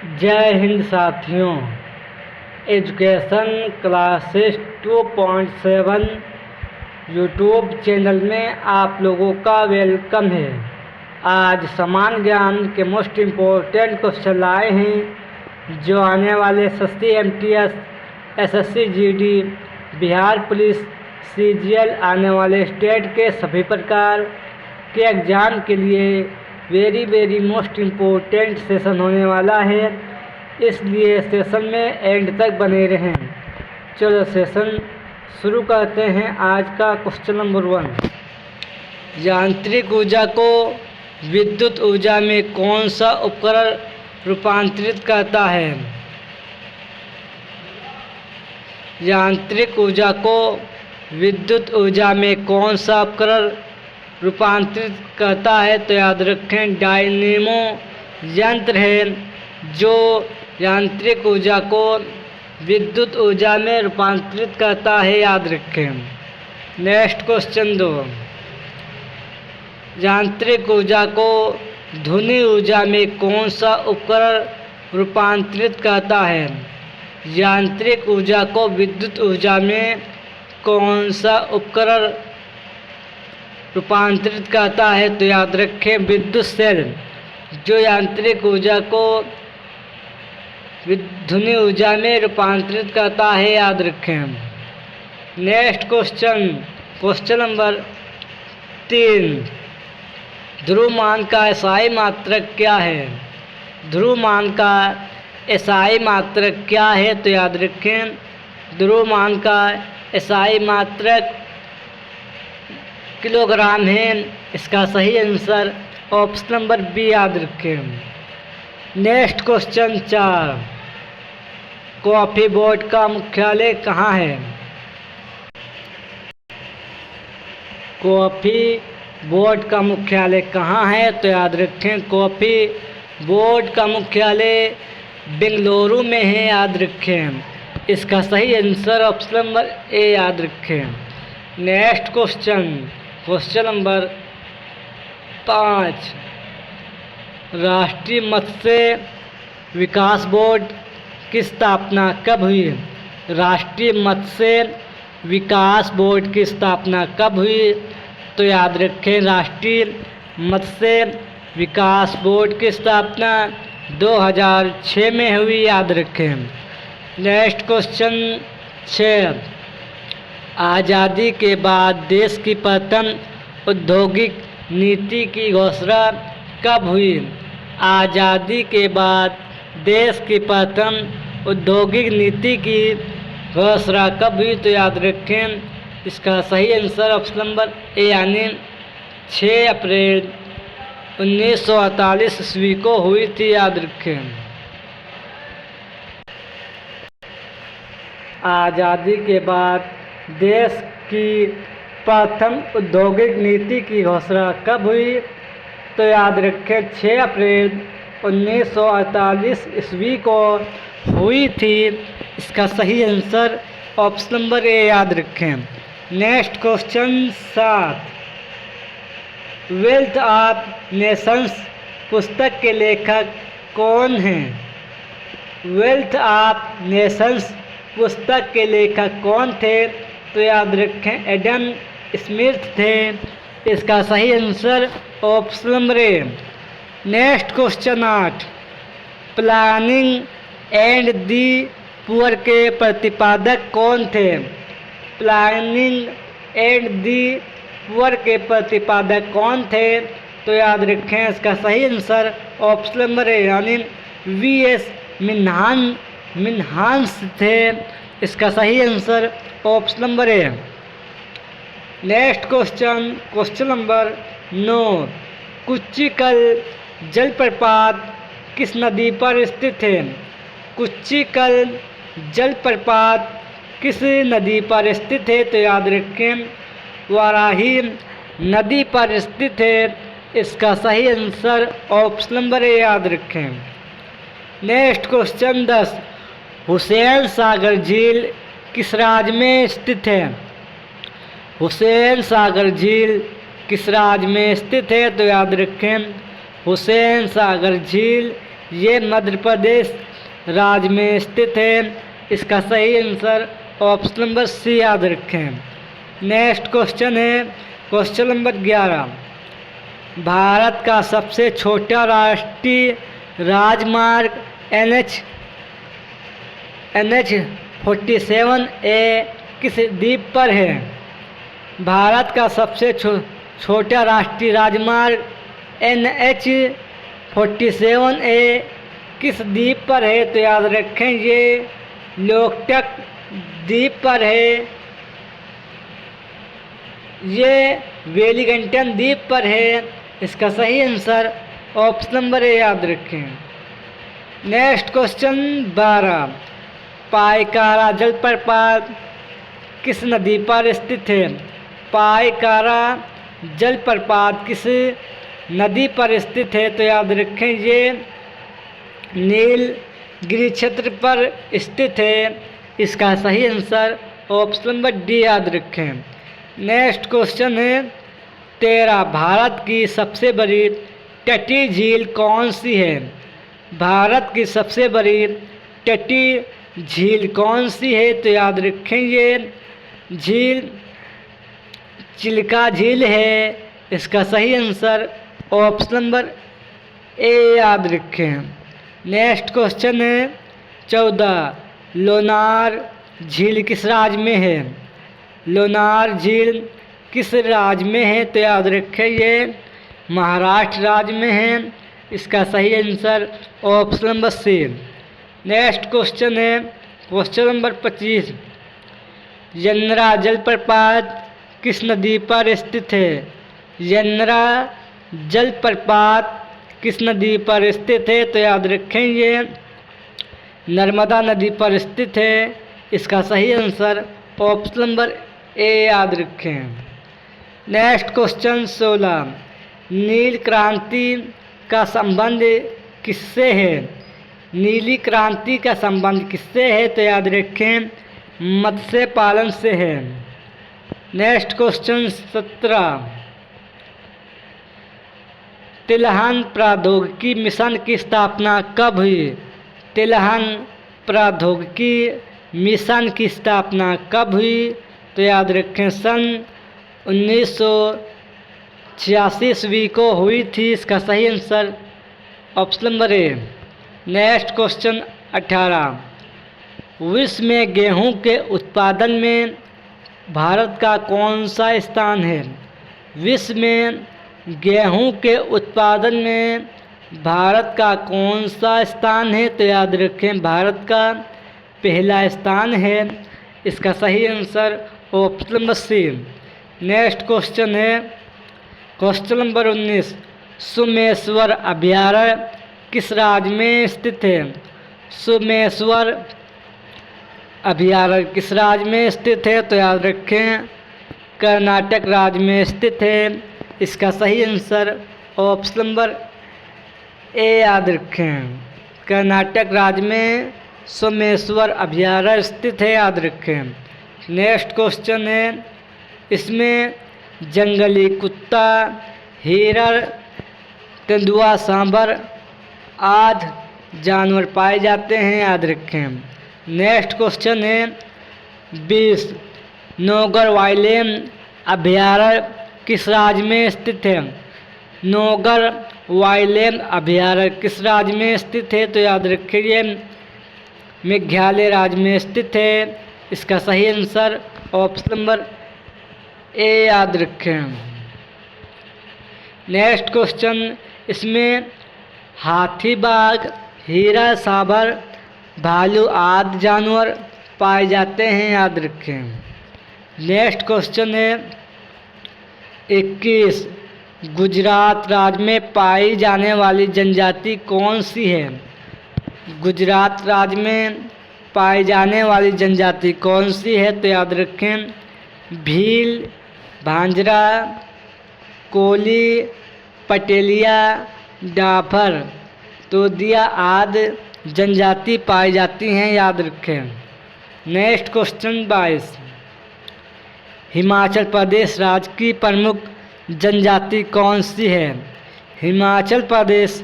जय हिंद साथियों। Education classes 2.7 YouTube channel में आप लोगों का वेलकम है। आज समान ज्ञान के मोस्ट इम्पोर्टेंट क्वेश्चन लाए हैं जो आने वाले SSC MTS SSC GD Bihar police CGL आने वाले स्टेट के सभी प्रकार के एग्ज़ाम के लिए वेरी मोस्ट इम्पोर्टेंट सेशन होने वाला है, इसलिए सेशन में एंड तक बने रहें। चलो सेशन शुरू करते हैं। आज का क्वेश्चन नंबर 1, यांत्रिक ऊर्जा को विद्युत ऊर्जा में कौन सा उपकरण रूपांतरित करता है? यांत्रिक ऊर्जा को विद्युत ऊर्जा में कौन सा उपकरण रूपांतरित करता है? तो याद रखें डायनेमो यंत्र है जो यांत्रिक ऊर्जा को विद्युत ऊर्जा में रूपांतरित करता है, याद रखें। नेक्स्ट क्वेश्चन 2, यांत्रिक ऊर्जा को ध्वनि ऊर्जा में कौन सा उपकरण रूपांतरित करता है? यांत्रिक ऊर्जा को विद्युत ऊर्जा में कौन सा उपकरण रूपांतरित करता है? तो याद रखें विद्युत सेल जो यांत्रिक ऊर्जा को ध्वनि ऊर्जा में रूपांतरित करता है, याद रखें। नेक्स्ट क्वेश्चन नंबर 3, ध्रुवमान का एसआई मात्रक क्या है? ध्रुवमान का एसआई मात्रक क्या है? तो याद रखें ध्रुवमान का एसआई मात्रक किलोग्राम है। इसका सही आंसर ऑप्शन नंबर बी, याद रखें। नेक्स्ट क्वेश्चन 4, कॉफी बोर्ड का मुख्यालय कहाँ है? कॉफी बोर्ड का मुख्यालय कहाँ है? तो याद रखें कॉफी बोर्ड का मुख्यालय बेंगलुरु में है, याद रखें। इसका सही आंसर ऑप्शन नंबर ए, याद रखें। नेक्स्ट क्वेश्चन नंबर 5, राष्ट्रीय मत्स्य विकास बोर्ड की स्थापना कब हुई? राष्ट्रीय मत्स्य विकास बोर्ड की स्थापना कब हुई? तो याद रखें राष्ट्रीय मत्स्य विकास बोर्ड की स्थापना 2006 में हुई, याद रखें। नेक्स्ट क्वेश्चन 6, आज़ादी के बाद देश की प्रथम औद्योगिक नीति की घोषणा कब हुई? आज़ादी के बाद देश की प्रथम औद्योगिक नीति की घोषणा कब हुई? तो याद रखें इसका सही आंसर ऑप्शन नंबर ए यानी 6 अप्रैल 1948 ईस्वी को हुई थी, याद रखें। आज़ादी के बाद देश की प्रथम औद्योगिक नीति की घोषणा कब हुई? तो याद रखें 6 अप्रैल 1948 ईस्वी को हुई थी। इसका सही आंसर ऑप्शन नंबर ए, याद रखें। Next question 7, wealth of Nations पुस्तक के लेखक कौन हैं? वेल्थ ऑफ नेशंस पुस्तक के लेखक कौन थे? तो याद रखें एडम स्मिथ थे। इसका सही answer option number A. Next question 8, planning and the poor के प्रतिपादक कौन थे? प्लानिंग एंड दी पुअर के प्रतिपादक कौन थे? तो याद रखें इसका सही आंसर ऑप्शन नंबर ए यानी VS मिन्हास थे। इसका सही answer option number A. Next question number 9, कुच्चिकल जलप्रपात किस नदी पर स्थित है? कुच्चिकल जलप्रपात किस नदी पर स्थित है? तो याद रखें वाराही नदी पर स्थित है। इसका सही आंसर ऑप्शन नंबर ए, याद रखें। नेक्स्ट क्वेश्चन 10, हुसैन सागर झील किस राज्य में स्थित है? हुसैन सागर झील किस राज्य में स्थित है? तो याद रखें हुसैन सागर झील ये मध्य प्रदेश राज्य में स्थित है। इसका सही आंसर ऑप्शन नंबर सी याद रखें। नेक्स्ट क्वेश्चन है क्वेश्चन नंबर 11। भारत का सबसे छोटा राष्ट्रीय राजमार्ग NH-47 किस द्वीप पर है? भारत का सबसे छोटा राष्ट्रीय राजमार्ग NH-47 किस द्वीप पर है? तो याद रखें ये लोकटक द्वीप पर है, ये वेलिंगटन द्वीप पर है। इसका सही आंसर ऑप्शन नंबर ए याद रखें। Next question 12। पायकारा जलप्रपात किस नदी पर स्थित है? पायकारा जलप्रपात किस नदी पर स्थित है? तो याद रखें ये नीलगिरी क्षेत्र पर स्थित है। इसका सही आंसर ऑप्शन नंबर डी याद रखें। नेक्स्ट क्वेश्चन है 13। भारत की सबसे बड़ी तटीय झील कौन सी है? भारत की सबसे बड़ी तटीय झील कौन सी है? तो याद रखें ये झील चिल्का झील है। इसका सही आंसर ऑप्शन नंबर ए याद रखें। नेक्स्ट क्वेश्चन है 14। लोनार झील किस राज्य में है? लोनार झील किस राज्य में है? तो याद रखें ये महाराष्ट्र राज्य में है। इसका सही answer option number C. Next question है क्वेश्चन नंबर 25। यन्रा जलप्रपात किस नदी पर स्थित है? यन्रा जलप्रपात किस नदी पर स्थित है? तो याद रखें ये नर्मदा नदी पर स्थित है। इसका सही आंसर ऑप्शन नंबर ए याद रखें। Next question 16। नील क्रांति का संबंध किससे है? नीली क्रांति का संबंध किससे है? तो याद रखें मत्स्य पालन से है। Next question 17। तिलहन प्रौद्योगिकी मिशन की स्थापना कब हुई? तिलहन प्रौद्योगिकी मिशन की स्थापना कब हुई? तो याद रखें सन 1986 ईस्वी को हुई थी। इसका सही answer option number A. Next question 18। विश्व में गेहूं के उत्पादन में भारत का कौन सा स्थान है? विश्व में गेहूं के उत्पादन में भारत का कौन सा स्थान है? तो याद रखें भारत का पहला स्थान है। इसका सही answer option number C. Next question है क्वेश्चन नंबर 19। सोमेश्वर अभयारण्य किस राज्य में स्थित है? सोमेश्वर अभयारण्य किस राज्य में स्थित है? तो याद रखें कर्नाटक राज्य में स्थित है। इसका सही आंसर ऑप्शन नंबर ए याद रखें। कर्नाटक राज्य में सोमेश्वर अभयारण्य स्थित है, याद रखें। नेक्स्ट क्वेश्चन है इसमें जंगली कुत्ता, हिरण, तेंदुआ, सांभर आदि जानवर पाए जाते हैं, याद रखें। नेक्स्ट क्वेश्चन है 20। नौगर वाइल्ड अभयारण्य किस राज्य में स्थित है? नौगर वाइल्ड अभयारण्य किस राज्य में स्थित है? तो याद रखिए मेघालय राज्य में स्थित है। इसका सही आंसर ऑप्शन नंबर ए याद रखें। नेक्स्ट क्वेश्चन इसमें हाथी, बाघ, हिरण, सांभर, भालू आदि जानवर पाए जाते हैं, याद रखें। नेक्स्ट क्वेश्चन है 21। गुजरात राज्य में पाई जाने वाली जनजाति कौन सी है? गुजरात राज्य में पाई जाने वाली जनजाति कौन सी है? तो याद रखें भील, भांजरा, कोली, पटेलिया, डाफर, तोदिया आदि जनजाति पाई जाती हैं, याद रखें। Next question 22। हिमाचल प्रदेश राज्य की प्रमुख जनजाति कौन सी है? हिमाचल प्रदेश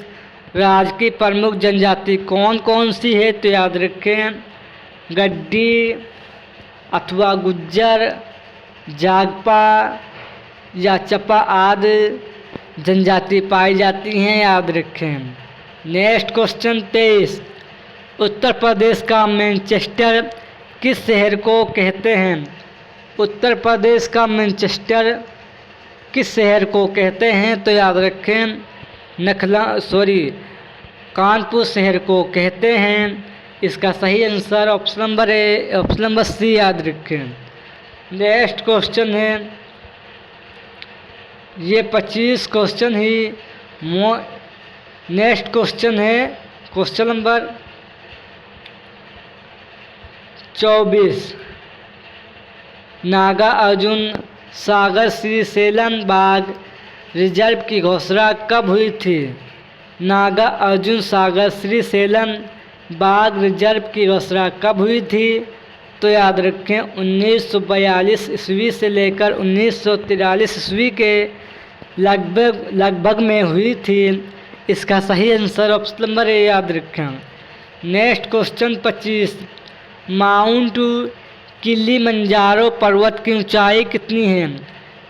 राज्य की प्रमुख जनजाति कौन कौन सी है? तो याद रखें गड्डी अथवा गुज्जर, जागपा या चपा आदि जनजाति पाई जाती हैं, याद रखें। नेक्स्ट क्वेश्चन 23, उत्तर प्रदेश का मैनचेस्टर किस शहर को कहते हैं? उत्तर प्रदेश का मैनचेस्टर किस शहर को कहते हैं? तो याद रखें कानपुर शहर को कहते हैं। इसका सही आंसर ऑप्शन नंबर सी, याद रखें। नेक्स्ट क्वेश्चन है, ये 25 क्वेश्चन ही नेक्स्ट क्वेश्चन है क्वेश्चन नंबर 24, नागा अर्जुन सागर श्रीशैलम बाघ रिजर्व की घोषणा कब हुई थी? नागा अर्जुन सागर श्रीशैलम बाघ रिजर्व की घोषणा कब हुई थी? तो याद रखें 1942 ईस्वी से लेकर 1943 ईस्वी के लगभग में हुई थी। इसका सही आंसर ऑप्शन नंबर ए, याद रखें। नेक्स्ट क्वेश्चन 25, माउंट किलिमंजारो पर्वत की ऊंचाई कितनी है?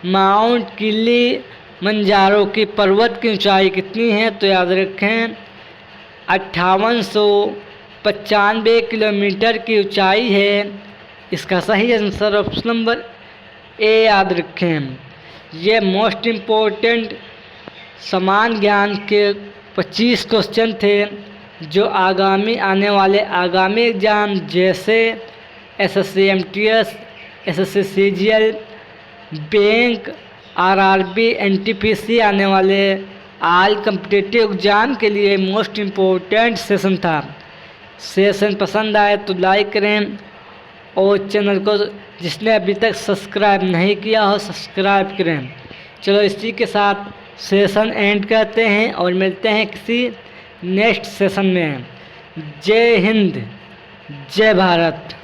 माउंट किलिमंजारो की पर्वत की ऊंचाई कितनी है? तो याद रखें 5895 किलोमीटर की ऊंचाई है। इसका सही आंसर ऑप्शन नंबर ए, याद रखें। ये मोस्ट इम्पोर्टेंट समान ज्ञान के 25 क्वेश्चन थे जो आने वाले एग्ज़ाम जैसे SSC MTS, SSC CGL, bank, RRB, NTPC आने वाले ऑल कम्पिटिटिव एग्ज़ाम के लिए मोस्ट इम्पोर्टेंट सेशन था। सेशन पसंद आए तो लाइक करें और चैनल को जिसने अभी तक सब्सक्राइब नहीं किया हो सब्सक्राइब करें। चलो इसी के साथ सेशन एंड करते हैं और मिलते हैं किसी नेक्स्ट सेशन में। जय हिंद, जय भारत।